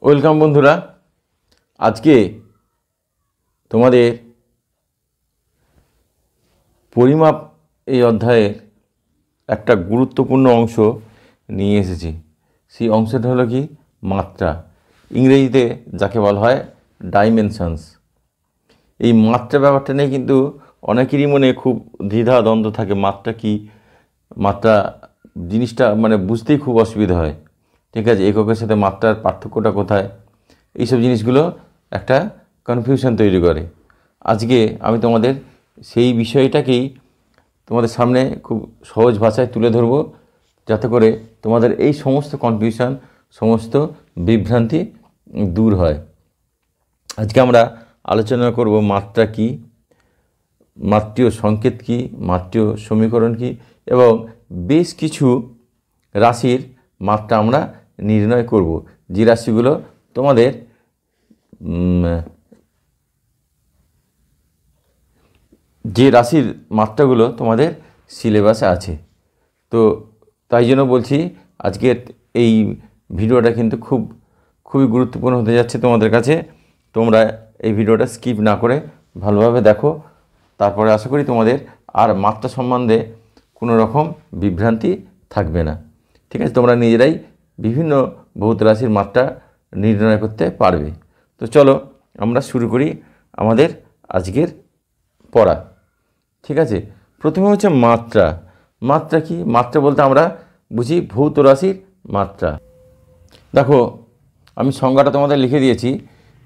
Welcome বন্ধুরা। আজকে তোমাদের পরিমাপ এই অধ্যায়ের একটা গুরুত্বপূর্ণ অংশ নিয়ে এসেছি। সেই অংশটা হলো কি মাত্রা, ইংরেজিতে যাকে বলা হয় ডাইমেনশনস। এই মাত্রা ব্যাপারটা নিয়ে কিন্তু অনেকেরই মনে খুব দ্বিধা দ্বন্দ্ব থাকে। মাত্রা কি, মাত্রা জিনিসটা মানে বুঝতেই খুব অসুবিধা হয়। ঠিক আছে, এককের সাথে মাত্রার পার্থক্যটা কোথায়, এইসব জিনিসগুলো একটা কনফিউশন তৈরি করে। আজকে আমি তোমাদের সেই বিষয়টাকেই তোমাদের সামনে খুব সহজ ভাষায় তুলে ধরবো, যাতে করে তোমাদের এই সমস্ত কনফিউশন, সমস্ত বিভ্রান্তি দূর হয়। আজকে আমরা আলোচনা করব মাত্রা কি, মাত্রীয় সংকেত কি, মাত্রীয় সমীকরণ কি, এবং বেশ কিছু রাশির মাত্রা আমরা নির্ণয় করব, যে রাশিগুলো তোমাদের যে রাশির মাত্রাগুলো তোমাদের সিলেবাসে আছে। তো তাই জন্য বলছি আজকের এই ভিডিওটা কিন্তু খুবই গুরুত্বপূর্ণ হতে যাচ্ছে তোমাদের কাছে। তোমরা এই ভিডিওটা স্কিপ না করে ভালোভাবে দেখো, তারপরে আশা করি তোমাদের আর মাত্রা সম্বন্ধে কোনো রকম বিভ্রান্তি থাকবে না। ঠিক আছে, তোমরা নিজেরাই বিভিন্ন ভৌত রাশির মাত্রা নির্ণয় করতে পারবে। তো চলো আমরা শুরু করি আমাদের আজকের পড়া। ঠিক আছে, প্রথমে হচ্ছে মাত্রা। মাত্রা কি? মাত্রা বলতে আমরা বুঝি ভৌত রাশির মাত্রা। দেখো, আমি সংজ্ঞাটা তোমাদের লিখে দিয়েছি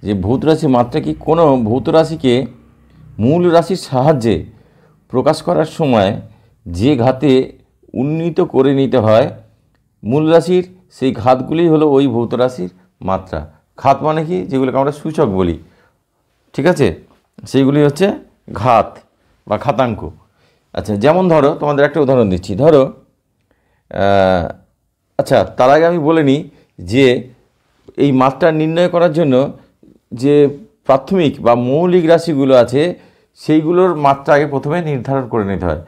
যে ভৌত রাশির মাত্রা কি, কোনো ভৌত রাশিকে মূল রাশির সাহায্যে প্রকাশ করার সময় যে ঘাতে উন্নীত করে নিতে হয় মূল রাশির, সেই ঘাতগুলি হলো ওই ভৌত রাশির মাত্রা। ঘাত মানে কি? যেগুলোকে আমরা সূচক বলি। ঠিক আছে, সেইগুলি হচ্ছে ঘাত বা ঘাতাঙ্ক। আচ্ছা, যেমন ধরো তোমাদের একটা উদাহরণ দিচ্ছি। ধরো আচ্ছা, তার আগে আমি বলে নিই যে এই মাত্রা নির্ণয় করার জন্য যে প্রাথমিক বা মৌলিক রাশিগুলো আছে সেইগুলোর মাত্রা আগে প্রথমে নির্ধারণ করে নিতে হয়।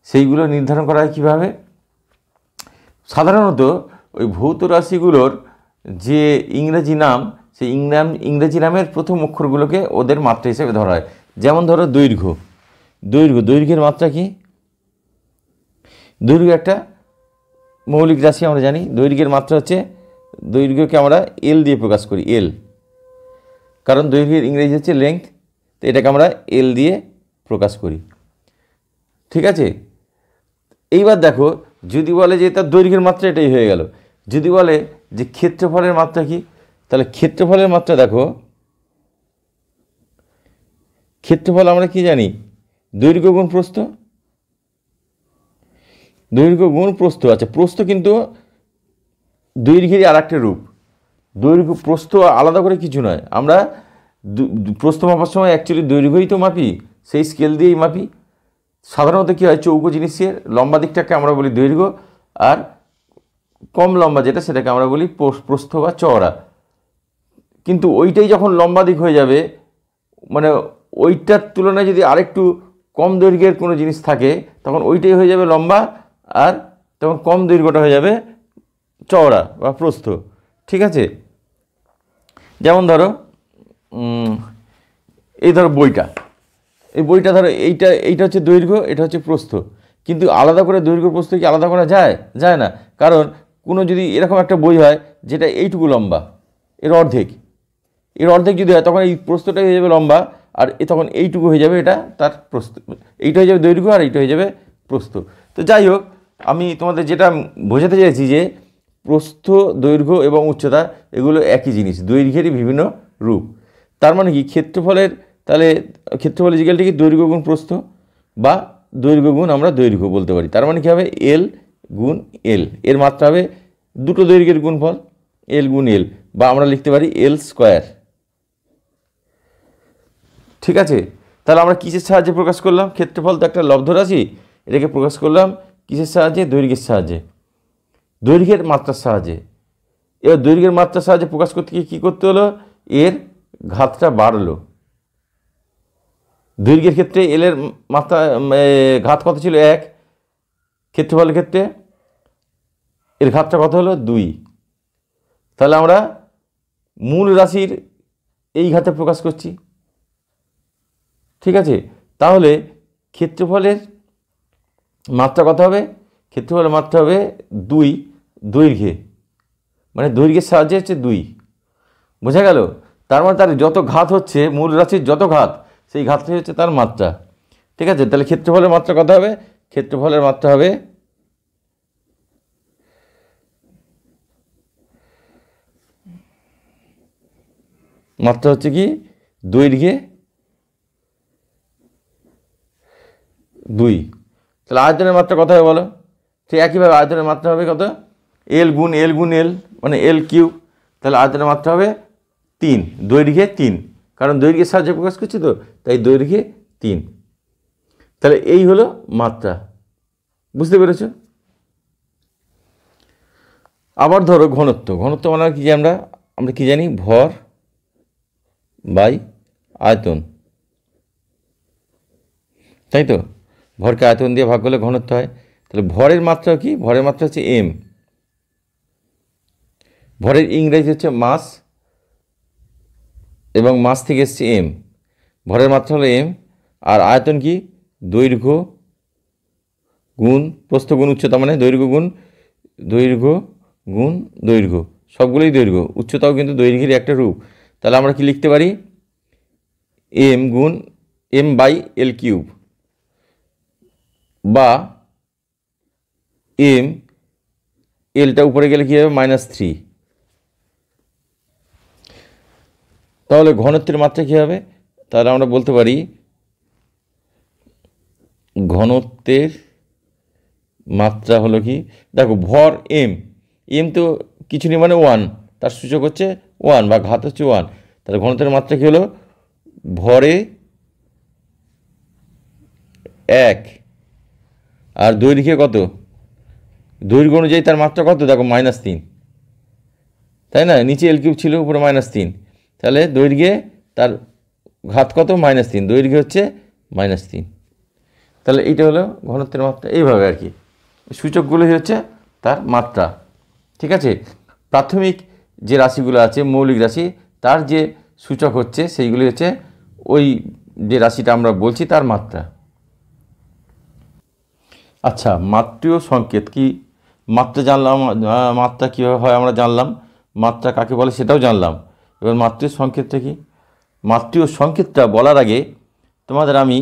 সেইগুলো নির্ধারণ করা হয় কীভাবে? সাধারণত ওই ভৌত রাশিগুলোর যে ইংরেজি নাম, সেই ইংরেজি নামের প্রথম অক্ষরগুলোকে ওদের মাত্রা হিসেবে ধরা হয়। যেমন ধরো দৈর্ঘ্যের মাত্রা কি? দৈর্ঘ্য একটা মৌলিক রাশি, আমরা জানি। দৈর্ঘ্যের মাত্রা হচ্ছে, দৈর্ঘ্যকে আমরা এল দিয়ে প্রকাশ করি, এল, কারণ দৈর্ঘ্যের ইংরেজি হচ্ছে লেংথ, তো এটাকে আমরা এল দিয়ে প্রকাশ করি। ঠিক আছে, এইবার দেখো, যদি বলে যে তার দৈর্ঘ্যের মাত্রা এটাই হয়ে গেল। যদি বলে যে ক্ষেত্রফলের মাত্রা কি, তাহলে ক্ষেত্রফলের মাত্রা দেখো, ক্ষেত্রফল আমরা কি জানি? দৈর্ঘ্য গুণ প্রস্থ। দৈর্ঘ্য গুণ প্রস্থ। আচ্ছা, প্রস্থ কিন্তু দৈর্ঘ্যেরই আর একটা রূপ। দৈর্ঘ্য প্রস্থ আলাদা করে কিছু নয়। আমরা প্রস্থ মাপার সময় অ্যাকচুয়ালি দৈর্ঘ্যই তো মাপি, সেই স্কেল দিয়েই মাপি। সাধারণত কী হয়, চৌকো জিনিসের লম্বা দিকটাকে আমরা বলি দৈর্ঘ্য, আর কম লম্বা যেটা সেটাকে আমরা বলি প্রস্থ বা চওড়া। কিন্তু ওইটাই যখন লম্বা দিক হয়ে যাবে, মানে ওইটার তুলনায় যদি আরেকটু কম দৈর্ঘ্যের কোনো জিনিস থাকে, তখন ওইটাই হয়ে যাবে লম্বা, আর তখন কম দৈর্ঘ্যটা হয়ে যাবে চওড়া বা প্রস্থ। ঠিক আছে, যেমন ধরো এই ধরো বইটা, এই বইটা ধরো, এইটা হচ্ছে দৈর্ঘ্য, এটা হচ্ছে প্রস্থ। কিন্তু আলাদা করে দৈর্ঘ্য প্রস্থ কি আলাদা করা যায়? যায় না। কারণ কোনো যদি এরকম একটা বই হয় যেটা এইটুকু লম্বা, এর অর্ধেক যদি হয়, তখন এই প্রস্থটা হয়ে যাবে লম্বা, আর তখন এইটুকু হয়ে যাবে এটা তার প্রস্থ। এইটা হয়ে যাবে দৈর্ঘ্য, আর এইটা হয়ে যাবে প্রস্থ। তো যাই হোক, আমি তোমাদের যেটা বোঝাতে চাইছি যে প্রস্থ, দৈর্ঘ্য এবং উচ্চতা এগুলো একই জিনিস, দৈর্ঘ্যেরই বিভিন্ন রূপ। তার মানে কি, ক্ষেত্রফলের, তাহলে ক্ষেত্রফল ইজিক্যাল কি দৈর্ঘ্য গুণ প্রস্থ, বা দৈর্ঘ্য গুণ আমরা দৈর্ঘ্য বলতে পারি। তার মানে কী হবে? এল গুণ এল। এর মাত্রা হবে দুটো দৈর্ঘ্যের গুণফল, এল গুণ এল, বা আমরা লিখতে পারি এল স্কোয়ার। ঠিক আছে, তাহলে আমরা কিসের সাহায্যে প্রকাশ করলাম? ক্ষেত্রফল তো একটা লব্ধ রাশি, এটাকে প্রকাশ করলাম কিসের সাহায্যে? দৈর্ঘ্যের সাহায্যে, দৈর্ঘ্যের মাত্রার সাহায্যে। এবার দৈর্ঘ্যের মাত্রার সাহায্যে প্রকাশ করতে গিয়ে কী করতে হলো? এর ঘাতটা বাড়লো। দৈর্ঘ্যের ক্ষেত্রে এলের মাত্রা ঘাত কত ছিল? 1। ক্ষেত্রফলের ক্ষেত্রে এর ঘাতটা কত হলো? 2। তাহলে আমরা মূল রাশির এই ঘাতে প্রকাশ করছি। ঠিক আছে, তাহলে ক্ষেত্রফলের মাত্রা কত হবে? ক্ষেত্রফলের মাত্রা হবে 2 দৈর্ঘ্যে, মানে দৈর্ঘ্যের সাহায্যে হচ্ছে 2। বোঝা গেল? তার মানে তার যত ঘাত হচ্ছে, মূল রাশির যত ঘাত, সেই ঘাতটাই হচ্ছে তার মাত্রা। ঠিক আছে, তাহলে ক্ষেত্রফলের মাত্রা কত হবে? ক্ষেত্রফলের মাত্রা হবে হচ্ছে কি দৈর্ঘ্যে 2। তাহলে আয়তনের মাত্রা কত হবে বলো? ঠিক একইভাবে আয়তনের মাত্রা হবে কত? এল গুণ এল গুণ এল, মানে এল কিউব। তাহলে আয়তনের মাত্রা হবে 3, দৈর্ঘ্যে 3, কারণ দৈর্ঘ্যের সাহায্যে প্রকাশ করছি তো, তাই দৈর্ঘ্যে 3। তাহলে এই হলো মাত্রা। বুঝতে পেরেছ? আবার ধরো ঘনত্ব। ঘনত্ব মানে কি? আমরা কি জানি? ভর বাই আয়তন, তাই তো? ভরকে আয়তন দিয়ে ভাগ করলে ঘনত্ব হয়। তাহলে ভরের মাত্রা কি? ভরের মাত্রা হচ্ছে এম। ভরের ইংরেজি হচ্ছে মাস, এবং মাস থেকে এসছে এম। ভরের মাত্রা হলো এম। আর আয়তন কি? দৈর্ঘ্য গুণ প্রস্থ গুণ উচ্চতা, মানে দৈর্ঘ্য গুণ দৈর্ঘ্য, সবগুলোই দৈর্ঘ্য। উচ্চতাও কিন্তু দৈর্ঘ্যের একটা রূপ। তাহলে আমরা কি লিখতে পারি? এম গুণ এম বাই এল কিউব, বা এম, এলটা উপরে গেলে কী হবে? -3। তাহলে ঘনত্বের মাত্রা কী হবে? তাহলে আমরা বলতে পারি ঘনত্বের মাত্রা হলো কি? দেখো, ভর এম, এম তো কিছু নেই, মানে 1, তার সূচক হচ্ছে 1 বা ঘাত হচ্ছে 1। তাহলে ঘনত্বের মাত্রা কী হলো? ভরে 1, আর দৈর্ঘ্যে কত? দৈর্ঘ্য অনুযায়ী তার মাত্রা কত? দেখো -3, তাই না? নিচে এল কিউব ছিল, উপরে -3। তাহলে দৈর্ঘ্যে তার ঘাত কত? -3, দৈর্ঘ্য হচ্ছে -3। তাহলে এইটা হলো ঘনত্বের মাত্রা। এইভাবে আর কি সূচকগুলোই হচ্ছে তার মাত্রা। ঠিক আছে, প্রাথমিক যে রাশিগুলো আছে, মৌলিক রাশি, তার যে সূচক হচ্ছে সেইগুলি হচ্ছে ওই যে রাশিটা আমরা বলছি তার মাত্রা। আচ্ছা, মাত্রীয় সংকেত কি? মাত্রা জানলাম, মাত্রা কীভাবে হয় আমরা জানলাম, মাত্রা কাকে বলে সেটাও জানলাম। এবার মাত্রীয় সংকেতটা কি? মাত্রীয় সংকেতটা বলার আগে তোমাদের আমি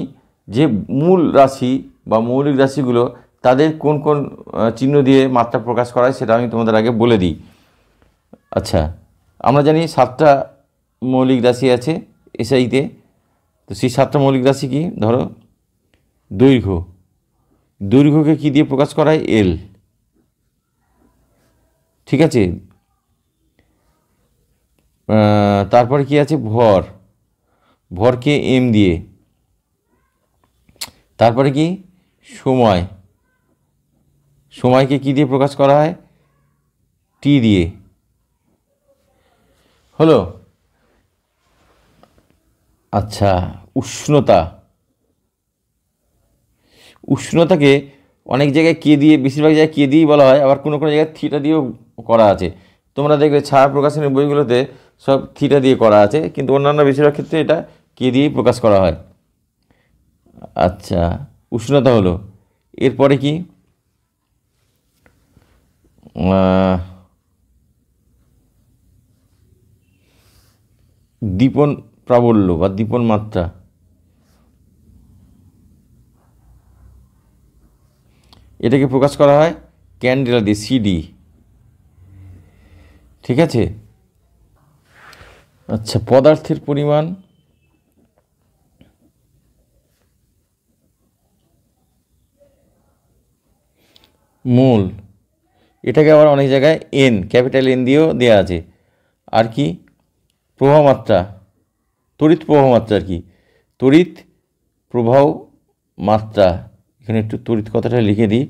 যে মূল রাশি বা মৌলিক রাশিগুলো, তাদের কোন কোন চিহ্ন দিয়ে মাত্রা প্রকাশ করা হয় সেটা আমি তোমাদের আগে বলে দিই। আচ্ছা, আমরা জানি 7টা মৌলিক রাশি আছে এসআইতে। তো সেই 7টা মৌলিক রাশি কি? ধরো দৈর্ঘ্যকে কি দিয়ে প্রকাশ করা হয়? এল। ঠিক আছে, তারপরে কি আছে? ভরকে এম দিয়ে। তারপরে কি? সময়কে কি দিয়ে প্রকাশ করা হয়? টি দিয়ে। হলো? আচ্ছা, উষ্ণতাকে অনেক জায়গায় কে দিয়ে, বেশিরভাগ জায়গায় কে দিয়েই বলা হয়, আবার কোনো কোনো জায়গায় থিটা দিয়েও করা আছে। তোমরা দেখবে ছায়া প্রকাশনের বইগুলোতে সব থিটা দিয়ে করা আছে, কিন্তু অন্যান্য বেশিরভাগ ক্ষেত্রে এটা কে দিয়েই প্রকাশ করা হয়। আচ্ছা, উষ্ণতা হলো। এরপরে কি? দীপন প্রাবল্য বা দীপন মাত্রা, এটাকে প্রকাশ করা হয় ক্যান্ডেলা দিয়ে, সিডি। ঠিক আছে, আচ্ছা, পদার্থের পরিমাণ, মোল, এটাকে আবার অনেক জায়গায় এন, ক্যাপিটাল এন দিয়েও দেওয়া আছে। আর কি? প্রবাহ মাত্রা, তড়িৎ প্রবাহ মাত্রা আর কি, তড়িৎ প্রবাহ মাত্রা। এখানে একটু তড়িৎ কথাটা লিখে দিই।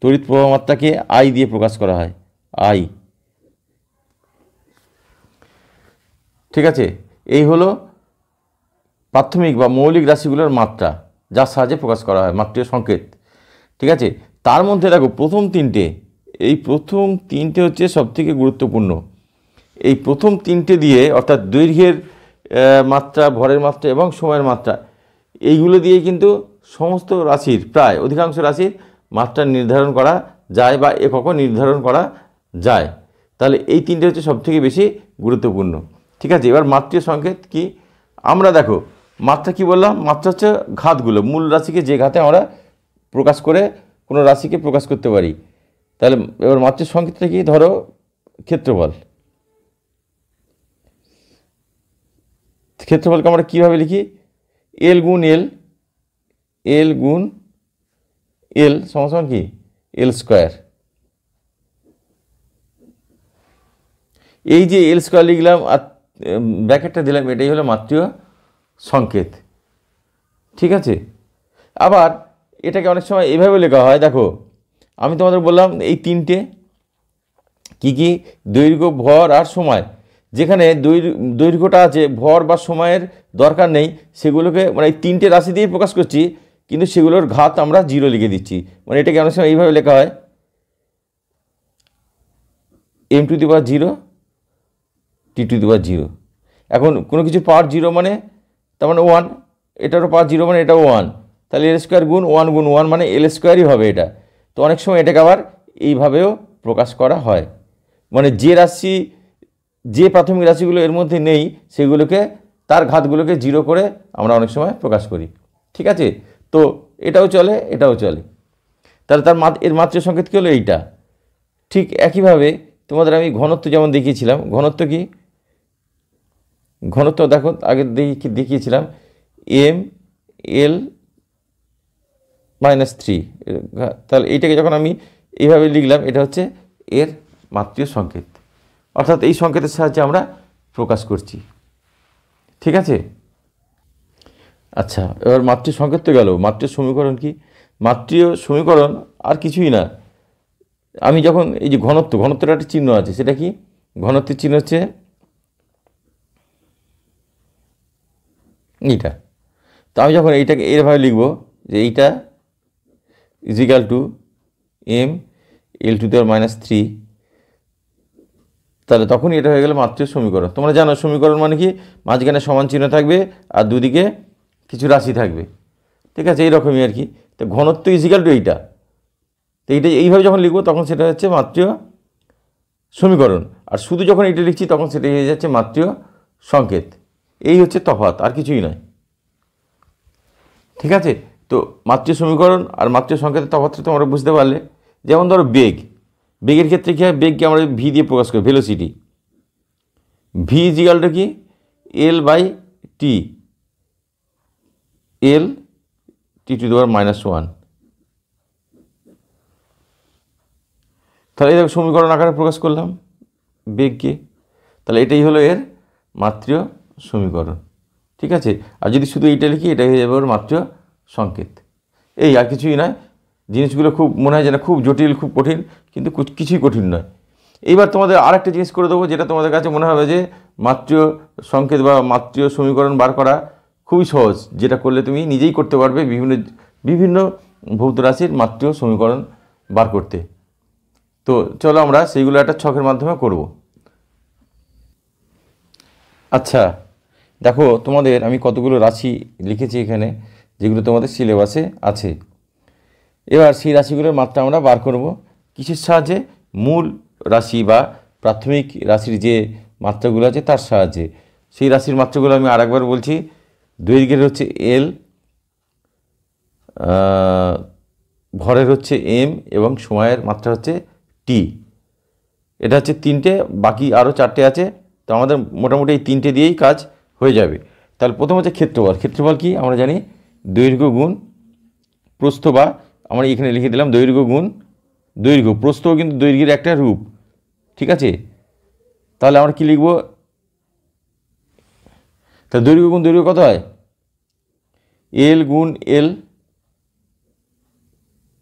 তড়িৎ প্রবাহ মাত্রাকে আই দিয়ে প্রকাশ করা হয়, আই। ঠিক আছে, এই হলো প্রাথমিক বা মৌলিক রাশিগুলোর মাত্রা, যার সাহায্যে প্রকাশ করা হয় মাত্রীয় সংকেত। ঠিক আছে, তার মধ্যে দেখো প্রথম তিনটে হচ্ছে সবথেকে গুরুত্বপূর্ণ। এই প্রথম তিনটে দিয়ে অর্থাৎ দৈর্ঘ্যের মাত্রা, ভরের মাত্রা এবং সময়ের মাত্রা, এইগুলো দিয়ে কিন্তু সমস্ত রাশির, প্রায় অধিকাংশ রাশির মাত্রা নির্ধারণ করা যায় বা এককও নির্ধারণ করা যায়। তাহলে এই তিনটে হচ্ছে সবথেকে বেশি গুরুত্বপূর্ণ। ঠিক আছে, এবার মাত্রীয় সংকেত কি আমরা দেখো, মাত্রা কি বললাম, মাত্রা হচ্ছে ঘাতগুলো, মূল রাশিকে যে ঘাতে আমরা প্রকাশ করে কোনো রাশিকে প্রকাশ করতে পারি। তাহলে এবার মাত্রীয় সংকেতটা কি, ধরো ক্ষেত্রফল। ক্ষেত্রফলকে আমরা কীভাবে লিখি, এল গুণ এল, এল গুণ এল সমান কি এল স্কোয়ার। এই যে এল স্কোয়ার লিখলাম আর ব্র্যাকেটটা দিলাম, এটাই হলো মাত্রীয় সংকেত। ঠিক আছে, আবার এটাকে অনেক সময় এইভাবে লেখা হয়, দেখো আমি তোমাদের বললাম এই তিনটে কি কি, দৈর্ঘ্য, ভর আর সময়। যেখানে দৈর্ঘ্যটা আছে, ভর বা সময়ের দরকার নেই, সেগুলোকে মানে এই তিনটে রাশি দিয়েই প্রকাশ করছি, কিন্তু সেগুলোর ঘাত আমরা 0 লিখে দিচ্ছি। মানে এটাকে অনেক সময় এইভাবে লেখা হয় m⁴ t⁴। এখন কোনো কিছু পাওয়ার 0 মানে তার মানে 1, এটারও পাওয়ার 0 মানে এটাও 1, তাহলে এল স্কোয়ার গুণ 1 গুণ 1 মানে এল স্কোয়ারই হবে এটা। তো অনেক সময় এটাকে আবার এইভাবেও প্রকাশ করা হয়, মানে যে রাশি, যে প্রাথমিক রাশিগুলো এর মধ্যে নেই সেগুলোকে, তার ঘাতগুলোকে 0 করে আমরা অনেক সময় প্রকাশ করি। ঠিক আছে, তো এটাও চলে, এটাও চলে। তাহলে এর মাত্রা সংকেত কী হলো এইটা। ঠিক একইভাবে তোমাদের আমি ঘনত্ব যেমন দেখিয়েছিলাম, ঘনত্ব কি, ঘনত্ব দেখো আগে দেখিয়েছিলাম ml-3। তাহলে এইটাকে যখন আমি এইভাবে লিখলাম, এটা হচ্ছে এর মাত্রীয় সংকেত, অর্থাৎ এই সংকেতের সাহায্যে আমরা প্রকাশ করছি। ঠিক আছে, আচ্ছা এবার মাত্রীয় সংকেত তো গেল। মাত্রীয় সমীকরণ কি, মাত্রীয় সমীকরণ আর কিছুই না। আমি যখন এই যে ঘনত্ব, ঘনত্বের একটা চিহ্ন আছে, সেটা কি, ঘনত্বের চিহ্ন হচ্ছে এইটা। তো আমি যখন এইটাকে এরভাবে লিখব যে এইটা ইজিক্যাল টু ml⁻⁻3, তাহলে তখনই এটা হয়ে গেল মাত্রীয় সমীকরণ। তোমরা জানো সমীকরণ মানে কি, মাঝখানে সমান চিহ্ন থাকবে আর দুদিকে কিছু রাশি থাকবে। ঠিক আছে, এইরকমই আর কি। তো ঘনত্ব ইজিক্যাল টু এইটা, তো এইটা এইভাবে যখন লিখবো তখন সেটা হচ্ছে মাত্রীয় সমীকরণ, আর শুধু যখন এটা লিখছি তখন সেটা হয়ে যাচ্ছে মাত্রীয় সংকেত। এই হচ্ছে তফাৎ, আর কিছুই নয়। ঠিক আছে, তো মাত্রীয় সমীকরণ আর মাত্রীয় সংকেতের তফাৎটা তোমরা বুঝতে পারলে। যেমন ধরো বেগ, বেগের ক্ষেত্রে কী হয়, বেগকে আমরা ভি দিয়ে প্রকাশ করি, ভেলোসিটি। ভি ইজিক্যালটা কি, L/T, L⁻⁻1। তাহলে এই সমীকরণ আকারে প্রকাশ করলাম বেগকে, তাহলে এটাই হলো এর মাত্রীয় সমীকরণ। ঠিক আছে, আর যদি শুধু এইটা লিখি, এটা হয়ে যাবে ওর মাত্রীয় সংকেত। এই আর কিছুই নয়। জিনিসগুলো খুব মনে হয় যেন খুব জটিল, খুব কঠিন, কিন্তু কিছুই কঠিন নয়। এইবার তোমাদের আরেকটা জিনিস করে দেবো, যেটা তোমাদের কাছে মনে হবে যে মাত্রীয় সংকেত বা মাত্রীয় সমীকরণ বার করা খুবই সহজ, যেটা করলে তুমি নিজেই করতে পারবে বিভিন্ন ভৌত রাশির মাত্রীয় সমীকরণ বার করতে। তো চলো আমরা সেইগুলো একটা ছকের মাধ্যমে করব। আচ্ছা দেখো, তোমাদের আমি কতগুলো রাশি লিখেছি এখানে, যেগুলো তোমাদের সিলেবাসে আছে। এবার সেই রাশিগুলোর মাত্রা আমরা বার করব কিসের সাহায্যে, মূল রাশি বা প্রাথমিক রাশির যে মাত্রাগুলো আছে তার সাহায্যে। সেই রাশির মাত্রাগুলো আমি আরেকবার বলছি। দৈর্ঘ্যের হচ্ছে এল, ভরের হচ্ছে এম এবং সময়ের মাত্রা হচ্ছে টি। এটা হচ্ছে তিনটে, বাকি আরও চারটে আছে। তো আমাদের মোটামুটি এই তিনটে দিয়েই কাজ হয়ে যাবে। তাহলে প্রথম হচ্ছে ক্ষেত্রফল। ক্ষেত্রফল কি আমরা জানি, দৈর্ঘ্য গুণ প্রস্থ, বা আমরা এখানে লিখে দিলাম দৈর্ঘ্য গুণ দৈর্ঘ্য। প্রস্থও কিন্তু দৈর্ঘ্যের একটা রূপ। ঠিক আছে, তাহলে আমরা কি লিখব, তাহলে দৈর্ঘ্য গুণ দৈর্ঘ্য কত হয়, এল গুণ এল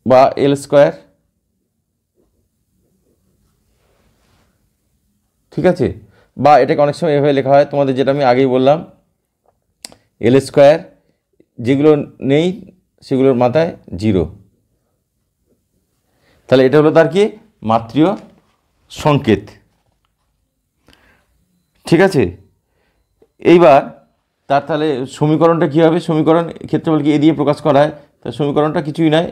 বা এল স্কোয়ার। ঠিক আছে, বা এটাকে অনেক সময় এভাবে লেখা হয়, তোমাদের যেটা আমি আগেই বললাম, এল স্কোয়ার, যেগুলো নেই সেগুলোর মাথায় 0। তাহলে এটা হলো তার কি, মাত্রীয় সংকেত। ঠিক আছে, এইবার তাহলে সমীকরণটা কী হবে? সমীকরণ ক্ষেত্রফলকে এ দিয়ে প্রকাশ করা হয়, তার সমীকরণটা কিছুই নয়,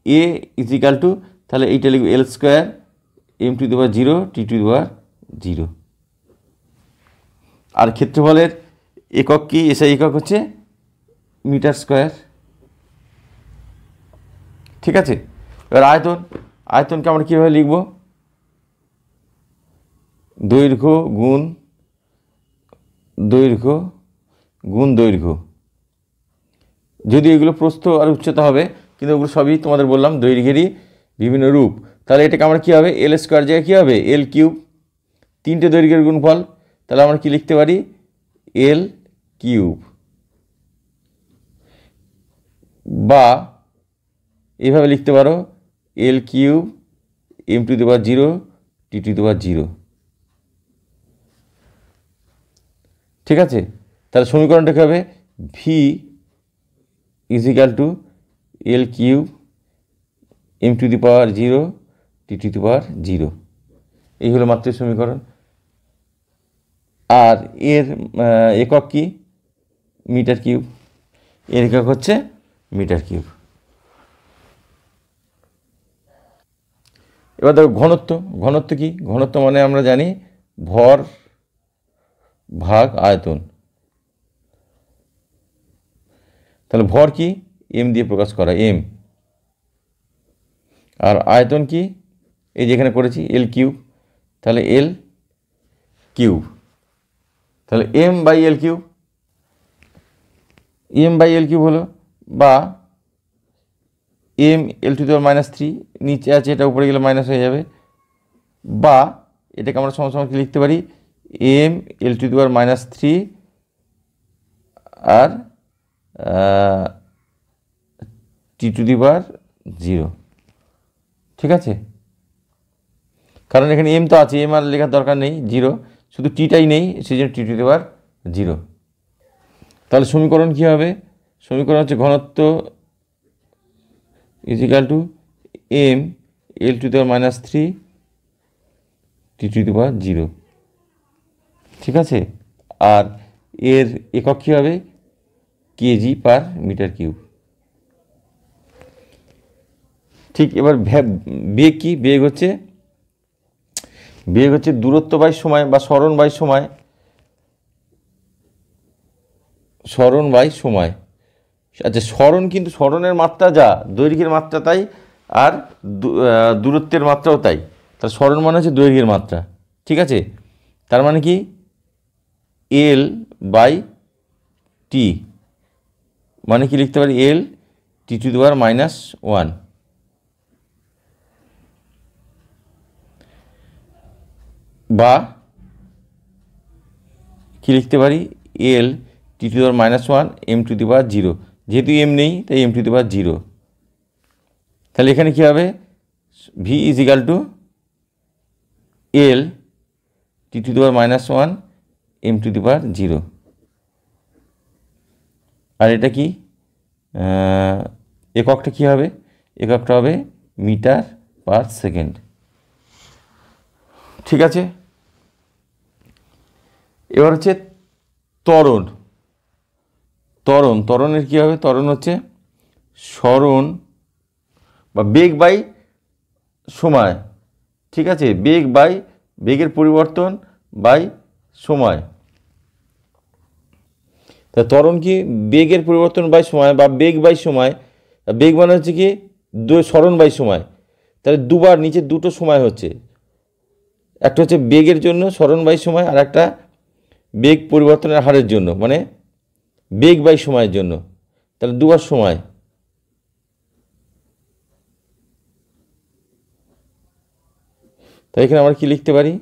এ ইজিক্যাল টু, তাহলে এইটা লিখব L square M to the power 0 T to the power 0। আর ক্ষেত্রফলের একক কি? এসআই একক হচ্ছে মিটার স্কোয়ার। ঠিক আছে, এবার আয়তনকে আমরা কীভাবে লিখব? দৈর্ঘ্য গুণ দৈর্ঘ্য, যদি এগুলো প্রস্থ আর উচ্চতা হবে, কিন্তু ওগুলো সবই তোমাদের বললাম দৈর্ঘ্যেরই বিভিন্ন রূপ। তাহলে এটাকে আমরা কী হবে? এল স্কোয়ার জায়গায় কী হবে? এল কিউব, 3টে দৈর্ঘ্যের গুণফল, তাহলে আমরা কি লিখতে পারি? L cube. বা এইভাবে লিখতে পারো L cube M to the power 0 T to the power 0। ঠিক আছে, তাহলে সমীকরণটা কী হবে? V equal to L cube M to the power 0 T to the power 0। এই হলো মাত্রার সমীকরণ। আর এর একক কি? মিটার কিউব, এর একক হচ্ছে মিটার কিউব। এবার দেখো ঘনত্ব কি? ঘনত্ব মানে আমরা জানি ভর ভাগ আয়তন। তাহলে ভর কি? এম দিয়ে প্রকাশ করা, এম। আর আয়তন কি? এই যেখানে করেছি এল কিউব, তাহলে এল কিউব। তাহলে এম বাই এল কিউব হলো, বা M L to the power -3, নিচে আছে এটা উপরে গেলে মাইনাস হয়ে যাবে, বা এটাকে আমরা সমান কি লিখতে পারি? M L to the power -3 আর টি টু দি পাওয়ার 0। ঠিক আছে, কারণ এখানে এম তো আছে, এম আর লেখার দরকার নেই, 0, শুধু টিটাই নেই, সেই জন্য টি টু দি পাওয়ার 0। তাহলে সমীকরণ কী হবে? সমীকরণ হচ্ছে ঘনত্ব equal to M L to the power -3 T to the power 0। ঠিক আছে, আর এর একক কী হবে? K G per metre cube. ঠিক, এবার বেগ কি? বেগ হচ্ছে দূরত্ব বাই সময় বা সরণ বাই সময়। আচ্ছা, সরণ কিন্তু সরণের মাত্রা যা, দৈর্ঘ্যের মাত্রা তাই, আর দূরত্বের মাত্রাও তাই। তার সরণ মানে হচ্ছে দৈর্ঘ্যের মাত্রা। ঠিক আছে, তার মানে কি? এল বাই টি, মানে কি লিখতে পারি? L T to the power -1, বা কি লিখতে পারি? L T to the power -1 M to the power 0। যেহেতু এম নেই তাই এম টু দি পাওয়ার 0। তাহলে এখানে কী হবে? V equal to L T to the power -1 M to the power 0। আর এটা কি? এককটা কী হবে? এককটা হবে মিটার পার সেকেন্ড। ঠিক আছে, এবার হচ্ছে ত্বরণের কী হবে? ত্বরণ হচ্ছে সরণ বা বেগ বাই সময়। ঠিক আছে, বেগের পরিবর্তন বাই সময়। তা ত্বরণ কি? বেগের পরিবর্তন বাই সময় বা বেগ বাই সময়। বেগ মানে হচ্ছে কি? সরণ বাই সময়। তাহলে দুবার নিচে দুটো সময় হচ্ছে, একটা হচ্ছে বেগের জন্য সরণ বাই সময়, আর একটা বেগ পরিবর্তনের হারের জন্য, মানে বেগ বাই সময়ের জন্য। তাহলে দুবার সময়। তাই এখানে আমরা কি লিখতে পারি?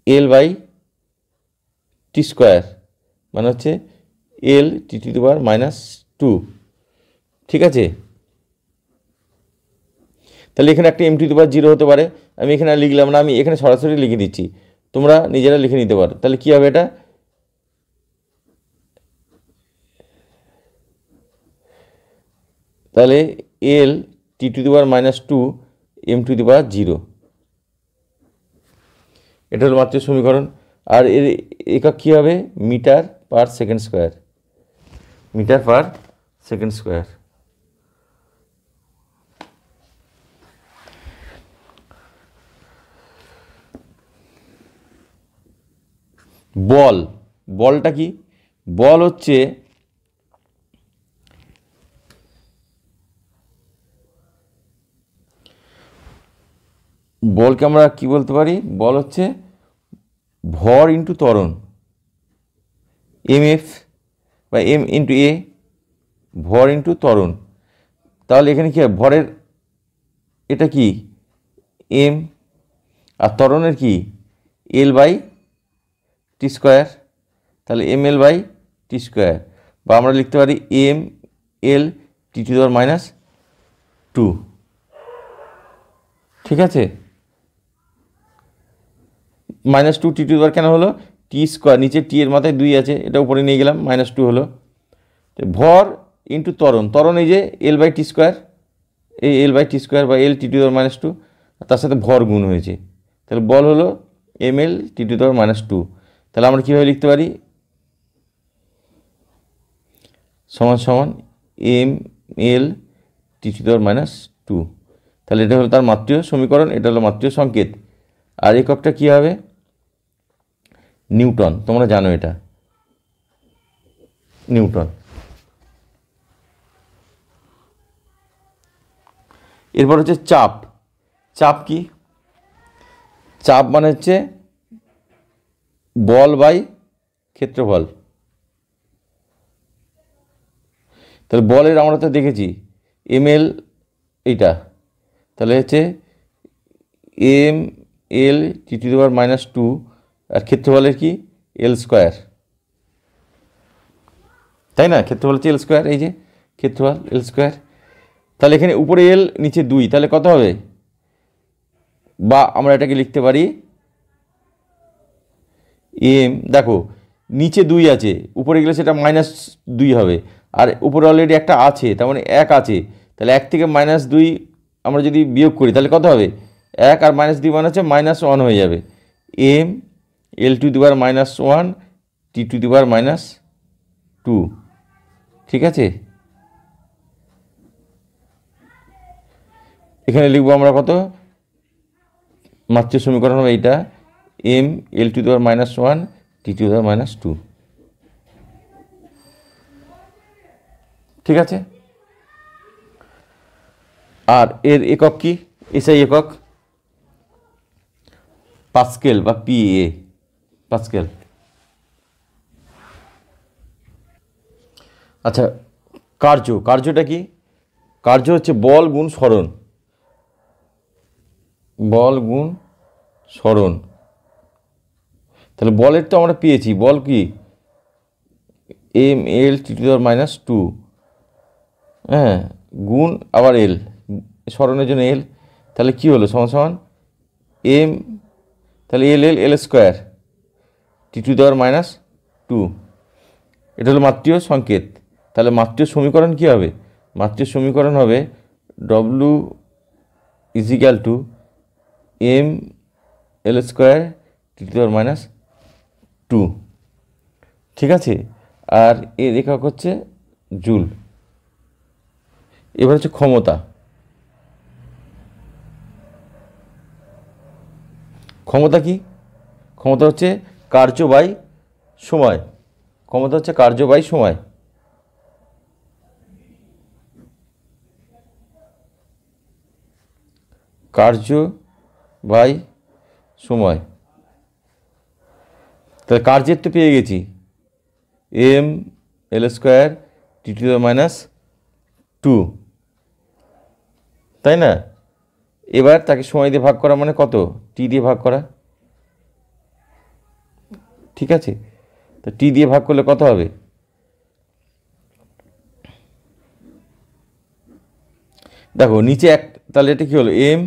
এল বাই টি স্কোয়ার, মানে হচ্ছে এল টি টু দি পাওয়ার -2। ঠিক আছে, তাহলে এখানে একটা এম টু দি পাওয়ার 0 হতে পারে, আমি এখানে লিখলাম না, আমি এখানে সরাসরি লিখে দিচ্ছি, তোমরা নিজেরা লিখে নিতে পারো। তাহলে কী হবে এটা? তাহলে L T to the power -2 M to the power 0। এটা হলো মাত্রিক সমীকরণ। আর এর একক কী হবে? Metre per second square, metre per second square. বল, বলটা কি? বল হচ্ছে বলকে আমরা কি বলতে পারি? বল হচ্ছে ভর ইন্টু ত্বরণ, এমএফ বা এম ইন্টু এ, ভর ইন্টু ত্বরণ। তাহলে এখানে কি হয়? ভরের এটা কি? এম, আর ত্বরণের কি? L by T square. তাহলে M L by T square, বা আমরা লিখতে পারি M L T to the power minus 2। ঠিক আছে, -2 টি টু দি পাওয়ার কেন হলো? টি স্কোয়ার, নিচে টি এর মাথায় 2 আছে, এটা উপরে নিয়ে গেলাম, -2 হলো। তো ভর ইন্টু ত্বরণ, ত্বরণ এই যে এল বাই টি স্কোয়ার, এই এল বাই টি স্কোয়ার বা এল টি টু দি পাওয়ার -2, তার সাথে ভর গুণ হয়েছে। তাহলে বল হলো M L T to the power -2। তাহলে আমরা কীভাবে লিখতে পারি? সমান সমান M L T to the power -2। তাহলে এটা হলো তার মাত্রিয় সমীকরণ, এটা হলো মাত্রিয় সংকেত। আর এককটা কী হবে? নিউটন, তোমরা জানো এটা, নিউটন। এরপর হচ্ছে চাপ। চাপ কি? চাপ মানে হচ্ছে বল বাই ক্ষেত্রফল। তাহলে বলের আমরা তো দেখেছি এম এল এইটা, তাহলে হচ্ছে M L T to the power -2, আর ক্ষেত্রফলের কি? এল স্কোয়ার, তাই না? ক্ষেত্রফল হচ্ছে এল স্কোয়ার, এই যে ক্ষেত্রফল এল স্কোয়ার। তাহলে এখানে উপরে এল, নিচে 2, তাহলে কত হবে? বা আমরা এটাকে লিখতে পারি এম, দেখো নিচে 2 আছে, উপরে গেলে সেটা -2 হবে, আর উপরে অলরেডি একটা আছে, তার মানে 1 আছে। তাহলে 1 থেকে -2 আমরা যদি বিয়োগ করি তাহলে কত হবে? 1 আর -2 মানে হচ্ছে -1 হয়ে যাবে। M L to the power -1 T to the power -2। ঠিক আছে, এখানে লিখবো আমরা কত? মাত্রিক সমীকরণ হবে এইটা, M L to the power -1 T to the power -2। ঠিক আছে, আর এর একক কি? এসআই একক পাস্কেল বা পিএ, পাস্কেল। আচ্ছা, কার্য, কার্যটা কি? কার্য হচ্ছে বল গুণ সরণ, বল গুণ সরণ। তাহলে বলের তো আমরা পেয়েছি, বল কি? M L T to the power -2, হ্যাঁ, গুণ আবার এল, সরণের জন্য এল। তাহলে কি হলো? সমান সমান এম, তাহলে এল এল এল square T to the power -2। এটা হলো মাত্রিয় সংকেত। তাহলে মাত্রিয় সমীকরণ কী হবে? মাত্রিয় সমীকরণ হবে W equal to M L square T to the power -2। ঠিক আছে, আর এর একক হচ্ছে জুল। এবার হচ্ছে ক্ষমতা। ক্ষমতা কি? ক্ষমতা হচ্ছে কার্য বাই সময়, ক্ষমতা হচ্ছে কার্য বাই সময়। কার্য বাই সময়। তাহলে কার্যের তো পেয়ে গেছি M L square T to the power -2, তাই না? এবার তাকে সময় দিয়ে ভাগ করা মানে কত? টি দিয়ে ভাগ করা। ঠিক আছে, তো টি দিয়ে ভাগ করলে কত হবে? দেখো নিচে এক, তাহলে এটা কী হলো? এম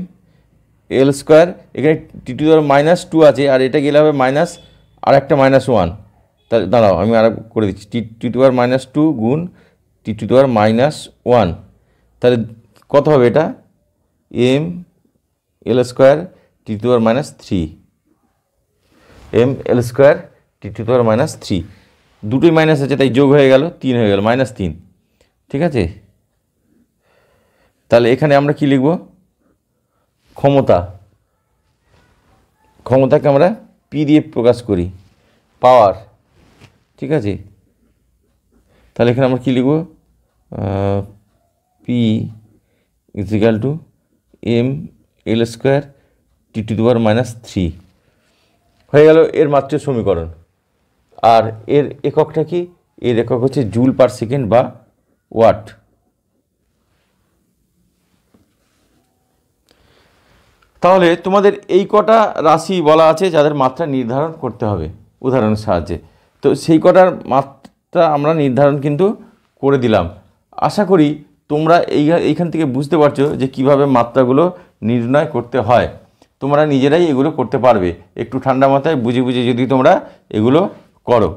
এল স্কোয়ার, এখানে টি টু দি পাওয়ার -2 আছে, আর এটা গেলে হবে মাইনাস, আর একটা -1। তাহলে দাঁড়াও আমি আর করে দিচ্ছি, টি টু দি পাওয়ার -2 গুণ টি টু দি পাওয়ার -1। তাহলে কত হবে এটা? M L square T to the power -3। M L square T to the power minus 3, দুটোই মাইনাস আছে তাই যোগ হয়ে গেল, 3 হয়ে গেল, -3। ঠিক আছে, তাহলে এখানে আমরা কি লিখব, ক্ষমতাকে আমরা পি দিয়ে প্রকাশ করি, পাওয়ার। ঠিক আছে, তাহলে এখানে আমরা কি লিখব, P is equal to M L square T to the power minus 3 হয়ে গেল এর মাত্রের সমীকরণ। আর এর এককটা কি, এর একক হচ্ছে জুল পার সেকেন্ড বা ওয়াট। তাহলে তোমাদের এই কটা রাশি বলা আছে যাদের মাত্রা নির্ধারণ করতে হবে উদাহরণের সাহায্যে। তো সেই কটার মাত্রা আমরা নির্ধারণ কিন্তু করে দিলাম। আশা করি তোমরা এইখান থেকে বুঝতে পারছো যে কিভাবে মাত্রাগুলো নির্ণয় করতে হয়। তোমরা নিজেরাই এগুলো করতে পারবে, একটু ঠান্ডা মাথায় বুঝে বুঝে যদি তোমরা এগুলো করো।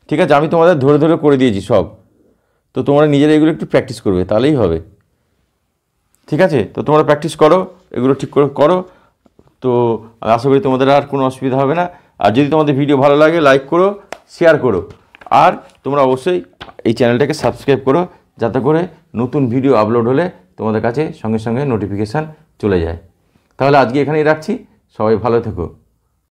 ঠিক আছে, আমি তোমাদের ধরে ধরে করে দিয়েছি সব, তো তোমরা নিজেরা এগুলো একটু প্র্যাকটিস করবে, তাহলেই হবে। ঠিক আছে, তো তোমরা প্র্যাকটিস করো, এগুলো ঠিক করে করো। তো আশা করি তোমাদের আর কোনো অসুবিধা হবে না। আর যদি তোমাদের ভিডিও ভালো লাগে লাইক করো, শেয়ার করো, আর তোমরা অবশ্যই এই চ্যানেলটাকে সাবস্ক্রাইব করো, যাতে করে নতুন ভিডিও আপলোড হলে তোমাদের কাছে সঙ্গে সঙ্গে নোটিফিকেশান চলে যায়। তাহলে আজকে এখানেই রাখছি, সবাই ভালো থেকো।